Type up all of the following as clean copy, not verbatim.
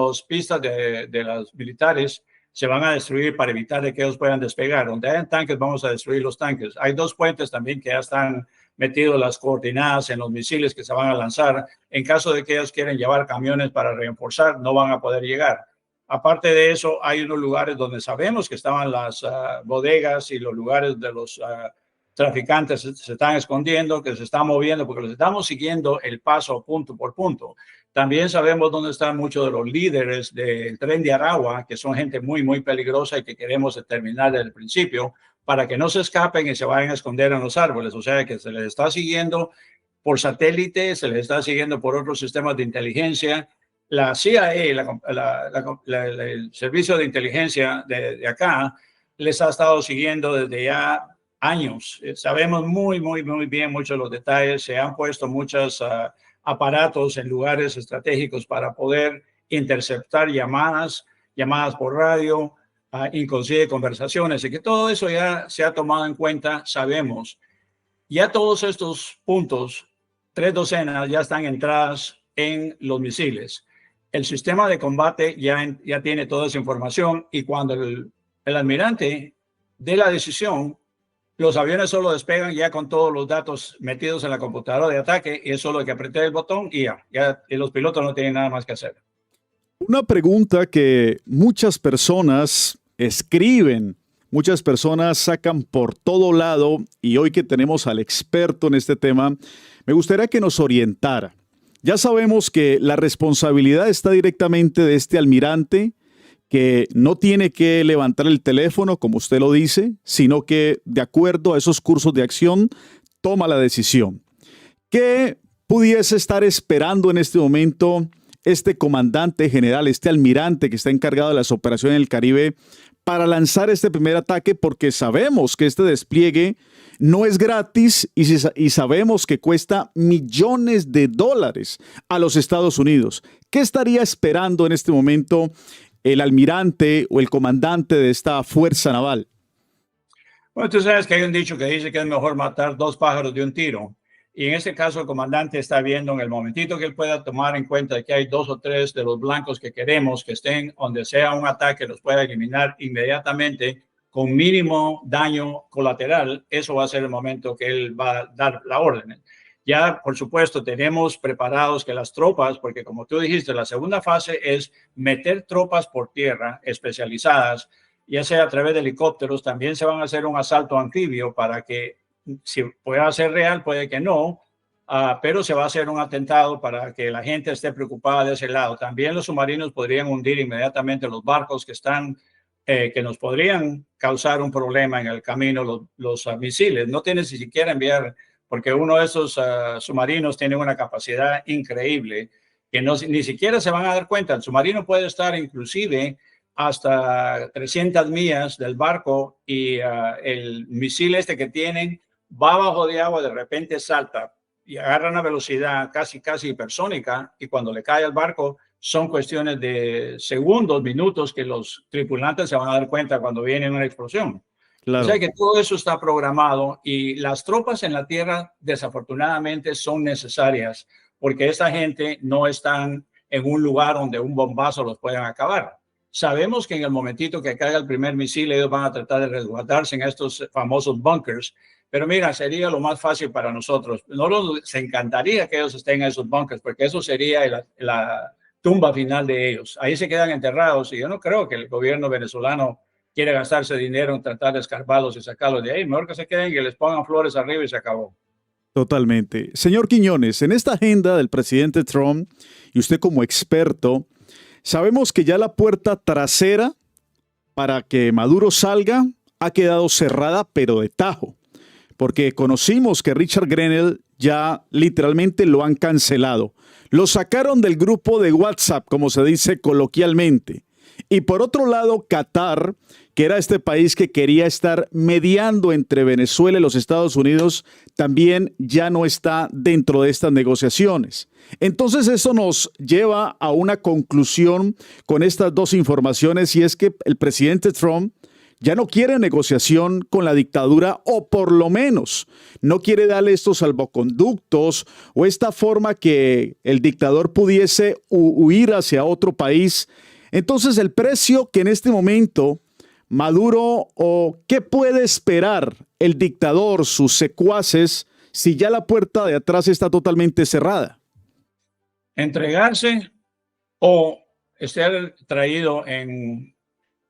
las pistas de los militares se van a destruir para evitar de que ellos puedan despegar. Donde hayan tanques, vamos a destruir los tanques. Hay 2 puentes también que ya están metidos las coordenadas en los misiles que se van a lanzar. En caso de que ellos quieren llevar camiones para reforzar, no van a poder llegar. Aparte de eso, hay unos lugares donde sabemos que estaban las bodegas y los lugares de los traficantes se están escondiendo, que se están moviendo, porque los estamos siguiendo el paso punto por punto. También sabemos dónde están muchos de los líderes del tren de Aragua, que son gente muy, muy peligrosa y que queremos determinar desde el principio para que no se escapen y se vayan a esconder en los árboles. O sea, que se les está siguiendo por satélite, se les está siguiendo por otros sistemas de inteligencia. La CIA, el servicio de inteligencia de acá, les ha estado siguiendo desde ya años. Sabemos muy bien muchos de los detalles. Se han puesto muchos aparatos en lugares estratégicos para poder interceptar llamadas por radio, inclusive conversaciones, y que todo eso ya se ha tomado en cuenta. Sabemos ya todos estos puntos, 3 docenas ya están entradas en los misiles. El sistema de combate ya tiene toda esa información, y cuando el almirante dé la decisión, los aviones solo despegan ya con todos los datos metidos en la computadora de ataque, y es solo que apretar el botón y y los pilotos no tienen nada más que hacer. Una pregunta que muchas personas escriben, muchas personas sacan por todo lado, y hoy que tenemos al experto en este tema, me gustaría que nos orientara. Ya sabemos que la responsabilidad está directamente de este almirante, que no tiene que levantar el teléfono, como usted lo dice, sino que de acuerdo a esos cursos de acción, toma la decisión. ¿Qué pudiese estar esperando en este momento este comandante general, este almirante que está encargado de las operaciones en el Caribe para lanzar este primer ataque? Porque sabemos que este despliegue no es gratis y sabemos que cuesta millones de dólares a los Estados Unidos. ¿Qué estaría esperando en este momento el almirante o el comandante de esta fuerza naval? Bueno, tú sabes que hay un dicho que dice que es mejor matar 2 pájaros de un tiro. Y en este caso, el comandante está viendo en el momentito que él pueda tomar en cuenta que hay 2 o 3 de los blancos que queremos que estén donde sea un ataque, los pueda eliminar inmediatamente con mínimo daño colateral. Eso va a ser el momento que él va a dar la orden. Ya, por supuesto, tenemos preparados que las tropas, porque como tú dijiste, la segunda fase es meter tropas por tierra especializadas, ya sea a través de helicópteros. También se van a hacer un asalto anfibio para que, si pueda ser real, puede que no, pero se va a hacer un atentado para que la gente esté preocupada de ese lado. También los submarinos podrían hundir inmediatamente los barcos que están, que nos podrían causar un problema en el camino. Los misiles no tienen ni siquiera enviar, porque uno de esos submarinos tiene una capacidad increíble que ni siquiera se van a dar cuenta. El submarino puede estar inclusive hasta 300 millas del barco, y el misil que tienen va abajo de agua, de repente salta y agarra una velocidad casi hipersónica, y cuando le cae al barco son cuestiones de segundos, minutos, que los tripulantes se van a dar cuenta cuando viene una explosión. Claro. O sea que todo eso está programado, y las tropas en la tierra desafortunadamente son necesarias, porque esta gente no están en un lugar donde un bombazo los puedan acabar. Sabemos que en el momentito que caiga el primer misil, ellos van a tratar de resguardarse en estos famosos bunkers, pero mira, sería lo más fácil para nosotros. Nos encantaría que ellos estén en esos bunkers, porque eso sería la tumba final de ellos. Ahí se quedan enterrados, y yo no creo que el gobierno venezolano quiere gastarse dinero en tratar de escarbarlos y sacarlos de ahí. Mejor que se queden, que les pongan flores arriba y se acabó. Totalmente. Señor Quiñones, en esta agenda del presidente Trump, y usted como experto, sabemos que ya la puerta trasera para que Maduro salga ha quedado cerrada, pero de tajo, porque conocimos que Richard Grenell ya literalmente lo han cancelado. Lo sacaron del grupo de WhatsApp, como se dice coloquialmente. Y por otro lado, Qatar, que era este país que quería estar mediando entre Venezuela y los Estados Unidos, también ya no está dentro de estas negociaciones. Entonces eso nos lleva a una conclusión con estas 2 informaciones, y es que el presidente Trump ya no quiere negociación con la dictadura, o por lo menos no quiere darle estos salvoconductos o esta forma que el dictador pudiese huir hacia otro país. Entonces, el precio que en este momento Maduro, o qué puede esperar el dictador, sus secuaces, si ya la puerta de atrás está totalmente cerrada. Entregarse o ser traído en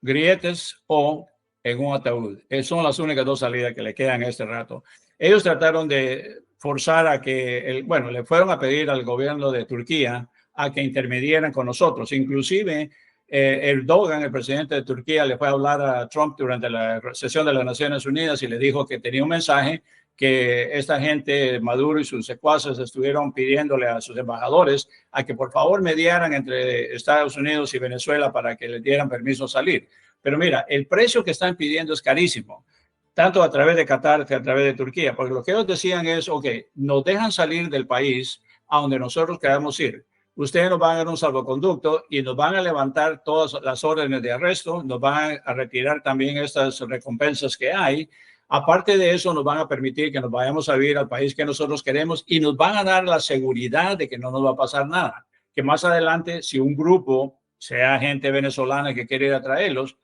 grietes o en un ataúd. Esas son las únicas dos salidas que le quedan en este rato. Ellos trataron de forzar a que, bueno, le fueron a pedir al gobierno de Turquía a que intermedieran con nosotros. Inclusive Erdogan, el presidente de Turquía, le fue a hablar a Trump durante la sesión de las Naciones Unidas y le dijo que tenía un mensaje que esta gente, Maduro y sus secuaces, estuvieron pidiéndole a sus embajadores a que por favor mediaran entre Estados Unidos y Venezuela para que les dieran permiso salir. Pero mira, el precio que están pidiendo es carísimo, tanto a través de Qatar que a través de Turquía, porque lo que ellos decían es, ok, nos dejan salir del país a donde nosotros queramos ir. Ustedes nos van a dar un salvoconducto y nos van a levantar todas las órdenes de arresto, nos van a retirar también estas recompensas que hay. Aparte de eso, nos van a permitir que nos vayamos a vivir al país que nosotros queremos y nos van a dar la seguridad de que no nos va a pasar nada. Que más adelante, si un grupo, sea gente venezolana que quiere ir a traerlos,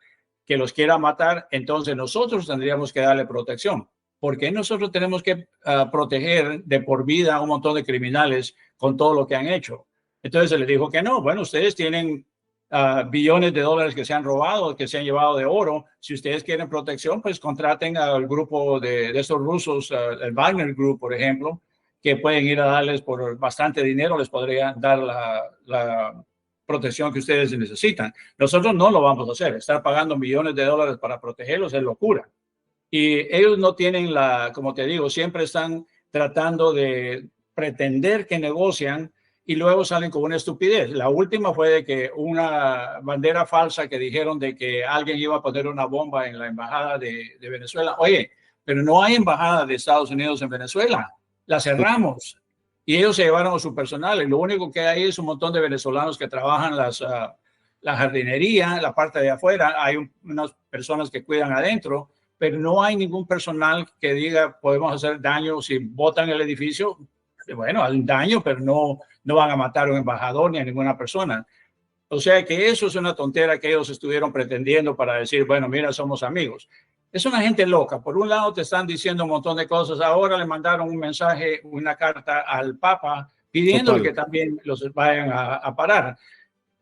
que los quiera matar, entonces nosotros tendríamos que darle protección. ¿Por qué nosotros tenemos que proteger de por vida a un montón de criminales con todo lo que han hecho? Entonces se les dijo que no. Bueno, ustedes tienen billones de dólares que se han robado, que se han llevado de oro. Si ustedes quieren protección, pues contraten al grupo de estos rusos, el Wagner Group, por ejemplo, que pueden ir a darles por bastante dinero, les podrían dar la protección que ustedes necesitan. Nosotros no lo vamos a hacer. Estar pagando millones de dólares para protegerlos es locura. Y ellos no tienen como te digo, siempre están tratando de pretender que negocian y luego salen con una estupidez. La última fue de que una bandera falsa que dijeron de que alguien iba a poner una bomba en la embajada de Venezuela. Oye, pero no hay embajada de Estados Unidos en Venezuela. La cerramos y ellos se llevaron a su personal. Y lo único que hay es un montón de venezolanos que trabajan la jardinería, la parte de afuera. Hay unas personas que cuidan adentro, pero no hay ningún personal que diga podemos hacer daño si botan el edificio. Bueno, hay un daño, pero no van a matar a un embajador ni a ninguna persona. O sea que eso es una tontera que ellos estuvieron pretendiendo para decir, bueno, mira, somos amigos. Es una gente loca. Por un lado te están diciendo un montón de cosas. Ahora le mandaron un mensaje, una carta al Papa pidiéndole que también los vayan a parar.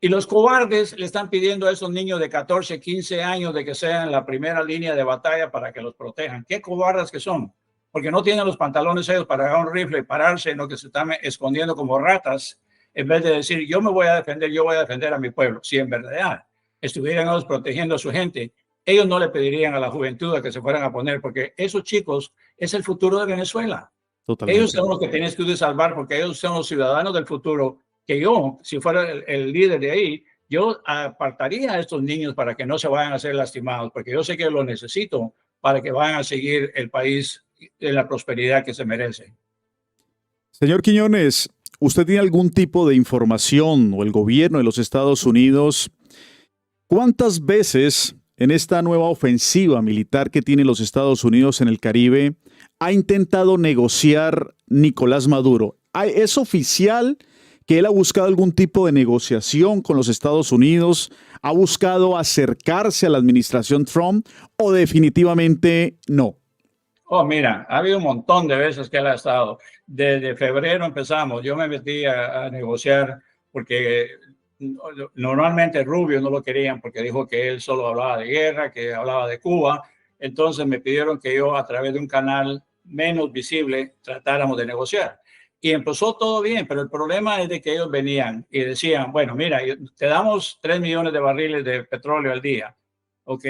Y los cobardes le están pidiendo a esos niños de 14, 15 años de que sean la primera línea de batalla para que los protejan. ¿Qué cobardes que son? Porque no tienen los pantalones ellos para agarrar un rifle y pararse en lo que se están escondiendo como ratas, en vez de decir, yo me voy a defender, yo voy a defender a mi pueblo. Si en verdad estuvieran ellos protegiendo a su gente, ellos no le pedirían a la juventud a que se fueran a poner, porque esos chicos es el futuro de Venezuela. Totalmente. Ellos son los que tienes que salvar, porque ellos son los ciudadanos del futuro, que yo, si fuera el líder de ahí, yo apartaría a estos niños para que no se vayan a ser lastimados, porque yo sé que lo necesito para que vayan a seguir el país en la prosperidad que se merece. Señor Quiñones, ¿usted tiene algún tipo de información, o el gobierno de los Estados Unidos, cuántas veces en esta nueva ofensiva militar que tienen los Estados Unidos en el Caribe ha intentado negociar Nicolás Maduro? ¿Es oficial que él ha buscado algún tipo de negociación con los Estados Unidos? ¿Ha buscado acercarse a la administración Trump o definitivamente no? Oh, mira, ha habido un montón de veces que él ha estado. Desde febrero empezamos. Yo me metí a negociar porque normalmente Rubio no lo querían porque dijo que él solo hablaba de guerra, que hablaba de Cuba. Entonces me pidieron que yo a través de un canal menos visible tratáramos de negociar. Y empezó todo bien, pero el problema es de que ellos venían y decían, bueno, mira, te damos 3 millones de barriles de petróleo al día, ¿ok?